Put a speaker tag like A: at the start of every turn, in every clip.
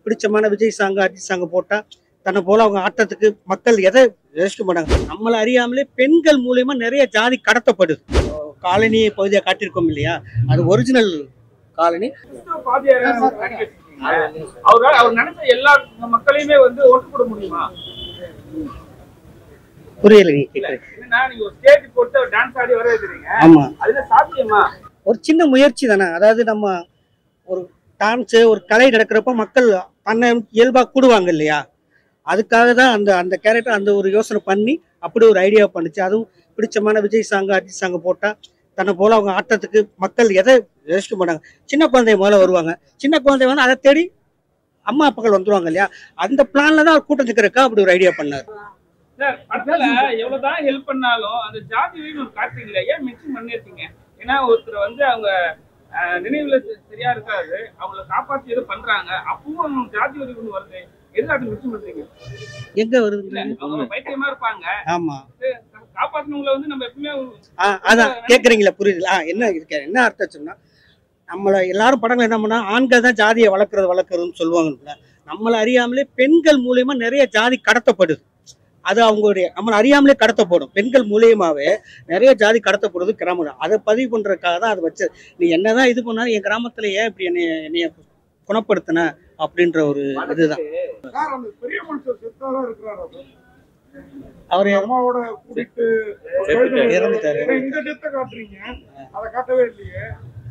A: பிடிச்சமான Vijay song Ajith song போட்டா தன்னை போல அவங்க ஆட்டத்துக்கு மக்கள் எதை யோசிக்க மாட்டாங்க. நம்மளை அறியாமலே பெண்கள் மூலியமா நிறைய ஜாதி கடத்தப்படுது. காலனி பகுதியை காட்டியிருக்கோம் இல்லையா, அது ஒரிஜினல் காலனி.
B: அவர் நினைச்ச எல்லா மக்களையுமே வந்து ஓட்டு போட முடியுமா?
A: புரியல நீங்க கேக்குறீங்க.
B: நீங்க ஒரு ஸ்டேஜ் போட்டு டான்ஸ் ஆடி வர வைக்கிறீங்க.
A: ஆமா,
B: அதுல சாத்தியமா?
A: ஒரு சின்ன முயற்சி தானே. அதாவது நம்ம ஒரு டான்ஸ் ஒரு கலை நடக்கிறப்ப மக்கள் தன்னை இயல்பா கூடுவாங்க இல்லையா, அதுக்காக தான் அந்த அந்த கேரக்டர் அந்த ஒரு யோசனை பண்ணி அப்படி ஒரு ஐடியா பண்ணுச்சு. அதுவும் பிடிச்சமான விஜய் சாங் அஜித் சாங் போட்டா தன்னை போல அவங்க ஆட்டத்துக்கு மக்கள் எதை யோசிக்க மாட்டாங்க. சின்ன குழந்தை முதல்ல வருவாங்க, சின்ன குழந்தை வந்து அதை தேடி அம்மா அப்பாக்கள் வந்துருவாங்க இல்லையா, அந்த பிளான்ல தான் அவர் கூட்டம் நிற்கிறக்கா அப்படி ஒரு ஐடியா பண்ணார்.
B: சார் படத்துல எவ்வளவுதான் ஹெல்ப் பண்ணாலும் அந்த ஜாதி ஒரு காட்டுறீங்களா, ஏன் மென்ஷன் பண்ணிருக்கீங்க? ஏன்னா ஒருத்தர் வந்து அவங்க நினைவுல சரியா இருக்காது, அவங்களை காப்பாற்றி எதுவும் பண்றாங்க, அப்பவும் ஜாதி வரி வருது, எதுக்கு மென்ஷன் பண்றீங்க?
A: எங்க வருது?
B: அவங்க பைத்தியமா இருப்பாங்க.
A: ஆமா,
B: காப்பாத்தினவங்களை வந்து நம்ம எப்பவுமே
A: அதான் கேக்குறீங்களா, புரியுதுல? என்ன இருக்கு, என்ன அர்த்தம் சொன்னா, நம்மள எல்லாரும் படங்கள் என்ன பண்ணா ஆண்கள் தான் ஜாதியை வளர்க்கறதுன்னு சொல்லுவாங்க. நம்மளை அறியாமலே பெண்கள் மூலியமா நிறைய ஜாதி கடத்தப்படுது. அது அவங்களுடைய நம்மளை அறியாமலே கடத்தப்படும். பெண்கள் மூலியமாவே நிறைய ஜாதி கடத்தப்படுது கிராமம். அதை பதிவு பண்றதுக்காக தான் அதை வச்சு, நீ என்னதான் இது பண்ணாலும் என் கிராமத்துல ஏன் இப்படி என்னைய குணப்படுத்தின அப்படின்ற ஒரு இதுதான். அவரு
C: அம்மாவோட கூட்டிட்டு
A: இறந்துட்டாரு.
C: இந்த டெத்தை காட்டுறீங்க, அதை காட்டவே இல்லையே.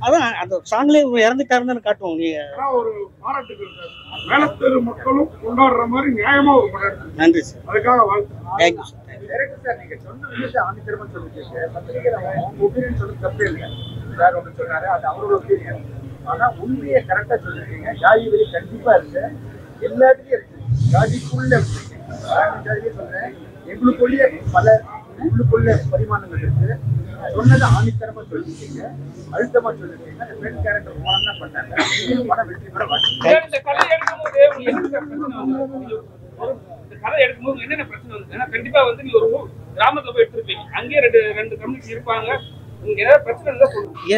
A: அதான் அந்த சாங்லயே இறந்துட்டாருன்னு காட்டுவோம். நீ
C: ஒரு பாராட்டுக்கு மேலத்தெரு மக்களும் கொண்டாடுற மாதிரி நியாயமா ஒரு படம்.
A: நன்றி சார்,
C: அதுக்காக வாழ்த்து.
A: Thank you sir.
D: நீங்க சொன்ன விஷயத்தை ஆணித்தரமா சொல்லிட்டு பத்திரிகையில ஒப்பீனியன் சொல்ல தப்பே இல்லை. சார் ஒன்று சொன்னாரு, அது அவரோட ஒப்பீனியன். ஆனா உண்மையை கரெக்டா சொல்லிருக்கீங்க. ஜாதி வரி கண்டிப்பா இருக்கு, எல்லாத்துலயும் இருக்கு. ஜாதிக்குள்ள ஜாதியே சொல்றேன், எங்களுக்குள்ளே பல உள்ளுக்குள்ள பரிமாணங்கள் இருக்கு. சொன்னதை ஆணித்தரமா சொல்லிருக்கீங்க, அழுத்தமா சொல்லிருக்கீங்க. பெண் கேரக்டர் தான் பண்ணாங்க, படம் வெற்றி பெற மாட்டேங்க.
B: இந்த கதை எடுக்கும்போது கதை எடுக்கும்போது என்னென்ன பிரச்சனை வந்து? ஏன்னா கண்டிப்பா வந்து நீ ஒரு கிராமத்துல போய் எடுத்துருப்பீங்க, அங்கேயே ரெண்டு கம்யூனிட்டி இருப்பாங்க,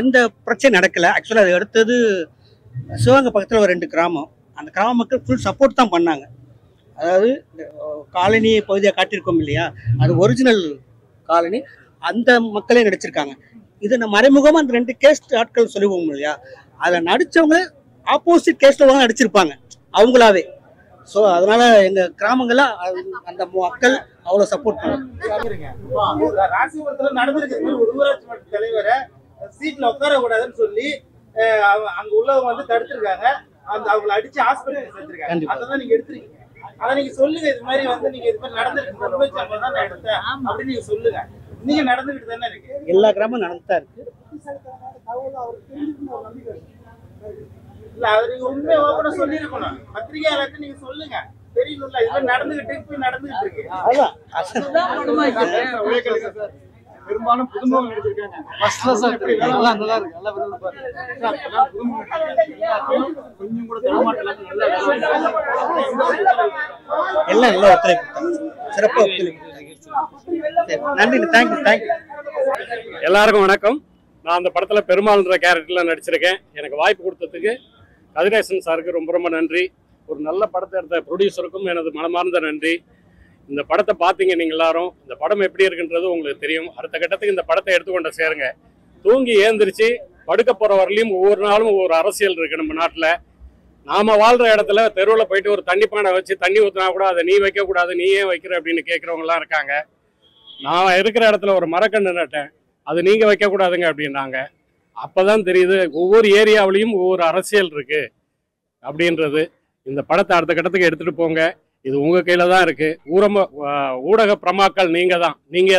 A: எந்த பிரச்சனை நடக்கல. ஆக்சுவலா அது அடுத்தது சிவகங்கை பக்கத்துல ஒரு 2 கிராமம், அந்த கிராம மக்கள் ஃபுல் சப்போர்ட் தான் பண்ணாங்க. அதாவது காலனி பகுதியை காட்டியிருக்கோம் இல்லையா, அது ஒரிஜினல் காலனி, அந்த மக்களே நடிச்சிருக்காங்க. இது நம்ம மறைமுகமா அந்த 2 கேஸ்ட் ஆட்கள் சொல்லுவோம் இல்லையா, அதில் நடிச்சவங்க ஆப்போசிட் கேஸ்ட்ல தான் நடிச்சிருப்பாங்க அவங்களாவே. ஸோ அதனால எங்க கிராமங்கள்ல அந்த மக்கள் அவ்வளவு சப்போர்ட் பண்ணுவாங்க.
E: ராசிபுரத்துல நடந்திருக்கு, ஒரு ஊராட்சி மன்ற தலைவரை சீட்ல உட்கார கூடாதுன்னு சொல்லி அங்க உள்ளவங்க வந்து தடுத்திருக்காங்க, அந்த அவங்களை அடிச்சு ஹாஸ்பிட்டல் சேர்த்திருக்காங்க. அதான் நீங்க எடுத்துருக்கீங்க, அதை நீங்க சொல்லுங்க. இது மாதிரி வந்து நீங்க இது மாதிரி நடந்திருக்கு தான் நான் எடுத்தேன் அப்படின்னு நீங்க சொல்லுங்க. நீங்க நடந்துகிட்டு தானே இருக்கு,
A: எல்லா கிராமம் நடந்துதான் இருக்கு.
E: இல்ல அது நீங்க உண்மையை ஓபனா சொல்லிருக்கணும், பத்திரிகையாளர்கிட்ட நீங்க சொல்லுங்க. தெரியணும்ல, இது மாதிரி நடந்துகிட்டு இருக்கு.
C: பெரும்பாலும் புதுமுகம் நடிச்சிருக்காங்க. கொஞ்சம் கூட
A: எல்லாம் நல்லா ஒத்துழைப்பு, சிறப்பா ஒத்துழைப்பு. நன்றி, தேங்க்யூ.
F: எல்லாருக்கும் வணக்கம். நான் அந்த படத்துல பெருமாள்ன்ற கேரக்டர்ல நடிச்சிருக்கேன். எனக்கு வாய்ப்பு கொடுத்ததுக்கு கதிரேசன் சாருக்கு ரொம்ப ரொம்ப நன்றி. ஒரு நல்ல படத்தை எடுத்த ப்ரொடியூசருக்கும் எனது மனமார்ந்த நன்றி. இந்த படத்தை பார்த்தீங்க நீங்கள் எல்லாரும், இந்த படம் எப்படி இருக்குன்றது உங்களுக்கு தெரியும். அடுத்த கட்டத்துக்கு இந்த படத்தை எடுத்துக்கொண்ட சேருங்க. தூங்கி ஏந்திரிச்சு படுக்க போகிற வரலையும் ஒவ்வொரு நாளும் ஒவ்வொரு அரசியல் இருக்குது நம்ம நாட்டில். நாம் வாழ்கிற இடத்துல தெருவில் போயிட்டு ஒரு தண்ணி பானை வச்சு தண்ணி ஊற்றினா கூட அதை நீ வைக்கக்கூடாது, நீ ஏன் வைக்கிற அப்படின்னு கேட்குறவங்களாம் இருக்காங்க. நான் இருக்கிற இடத்துல ஒரு மரக்கன்று நட்டேன், அது நீங்கள் வைக்கக்கூடாதுங்க அப்படின்னாங்க. அப்போ தான் தெரியுது ஒவ்வொரு ஏரியாவிலையும் ஒவ்வொரு அரசியல் இருக்குது அப்படின்றது. இந்த படத்தை அடுத்த கட்டத்துக்கு எடுத்துகிட்டு போங்க, இது உங்கள் கையில் தான் இருக்குது. ஊடக பிரமாக்கள் நீங்கள்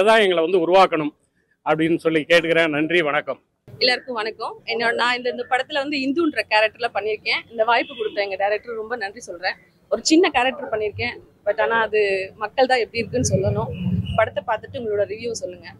F: தான் எங்களை வந்து உருவாக்கணும் அப்படின்னு சொல்லி கேட்டுக்கிறேன். நன்றி, வணக்கம்.
G: எல்லாருக்கும் வணக்கம். நான் இந்த படத்தில் வந்து இந்துன்ற கேரக்டரில் பண்ணியிருக்கேன். இந்த வாய்ப்பு கொடுத்த எங்கள் டைரக்டர் ரொம்ப நன்றி சொல்கிறேன். ஒரு சின்ன கேரக்டர் பண்ணியிருக்கேன், பட் ஆனால் அது மக்கள் தான் எப்படி இருக்குன்னு சொல்லணும். படத்தை பார்த்துட்டு உங்களோட ரிவ்யூ சொல்லுங்கள்.